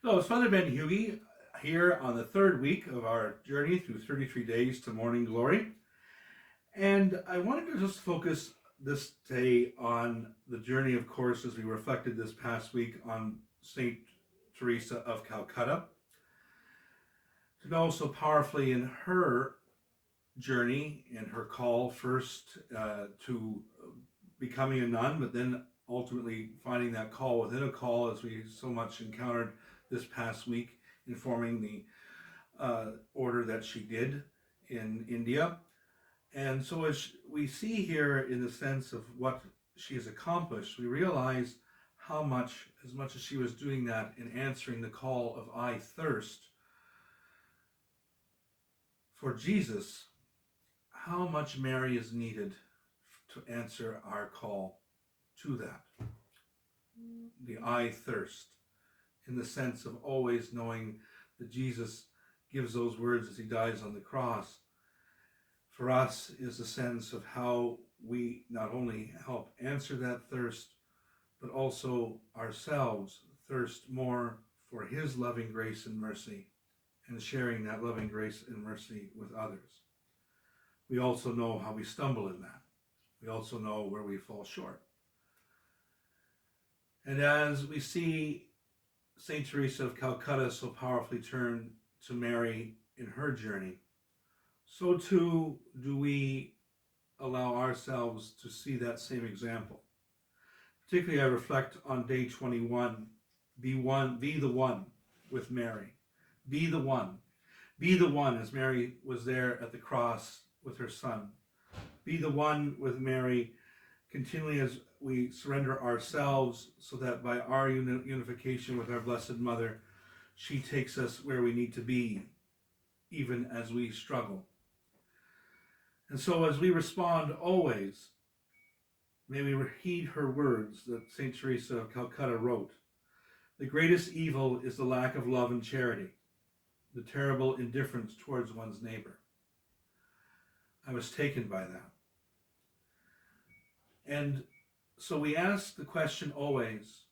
So it's Father Ben Hughie here on the third week of our journey through 33 days to morning glory. And I wanted to just focus this day on the journey, of course, as we reflected this past week on St. Teresa of Calcutta. To know so powerfully in her journey and her call first to becoming a nun, but then ultimately finding that call within a call, as we so much encountered this past week, in forming the order that she did in India. And so, as we see here in the sense of what she has accomplished, we realize how much, as much as she was doing that in answering the call of I thirst for Jesus, how much Mary is needed to answer our call to that. The I thirst, in the sense of always knowing that Jesus gives those words as he dies on the cross. For us is a sense of how we not only help answer that thirst, but also ourselves thirst more for his loving grace and mercy, and sharing that loving grace and mercy with others. We also know how we stumble in that. We also know where we fall short. And as we see St. Teresa of Calcutta so powerfully turn to Mary in her journey, so too do we allow ourselves to see that same example. Particularly I reflect on day 21, be the one with Mary. Be the one. Be the one as Mary was there at the cross with her son. Be the one with Mary continually as we surrender ourselves, so that by our unification with our Blessed Mother, she takes us where we need to be, even as we struggle. And so as we respond always, may we heed her words that St. Teresa of Calcutta wrote. The greatest evil is the lack of love and charity, the terrible indifference towards one's neighbor. I was taken by that. And so we ask the question always,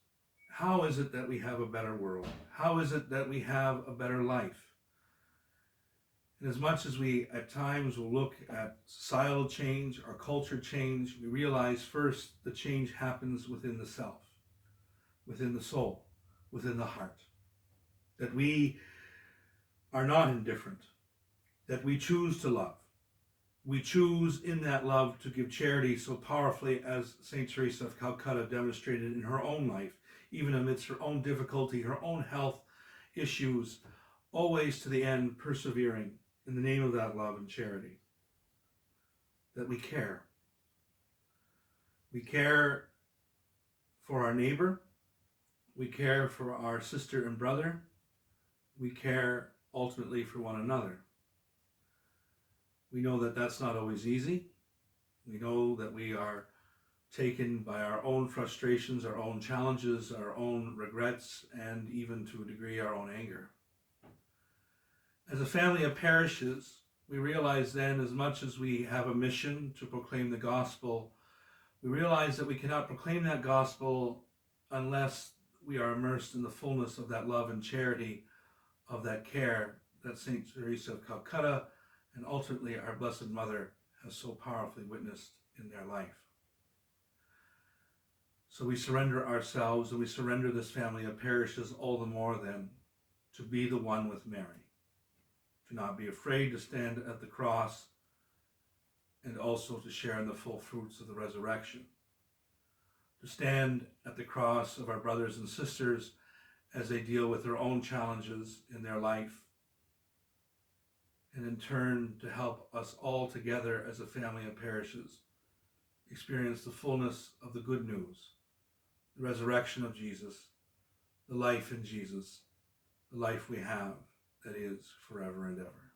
how is it that we have a better world? How is it that we have a better life? And as much as we at times will look at societal change or culture change, we realize first the change happens within the self, within the soul, within the heart. That we are not indifferent, that we choose to love. We choose in that love to give charity so powerfully as St. Teresa of Calcutta demonstrated in her own life, even amidst her own difficulty, her own health issues, always to the end persevering in the name of that love and charity. That we care. We care for our neighbor. We care for our sister and brother. We care ultimately for one another. We know that that's not always easy. We know that we are taken by our own frustrations, our own challenges, our own regrets, and even to a degree our own anger. As a family of parishes, we realize then, as much as we have a mission to proclaim the gospel, we realize that we cannot proclaim that gospel unless we are immersed in the fullness of that love and charity, of that care that St. Teresa of Calcutta and ultimately our Blessed Mother has so powerfully witnessed in their life. So we surrender ourselves, and we surrender this family of parishes all the more then to be the one with Mary, to not be afraid to stand at the cross, and also to share in the full fruits of the resurrection, to stand at the cross of our brothers and sisters as they deal with their own challenges in their life, and in turn to help us all together as a family of parishes experience the fullness of the good news, the resurrection of Jesus, the life in Jesus, the life we have that is forever and ever.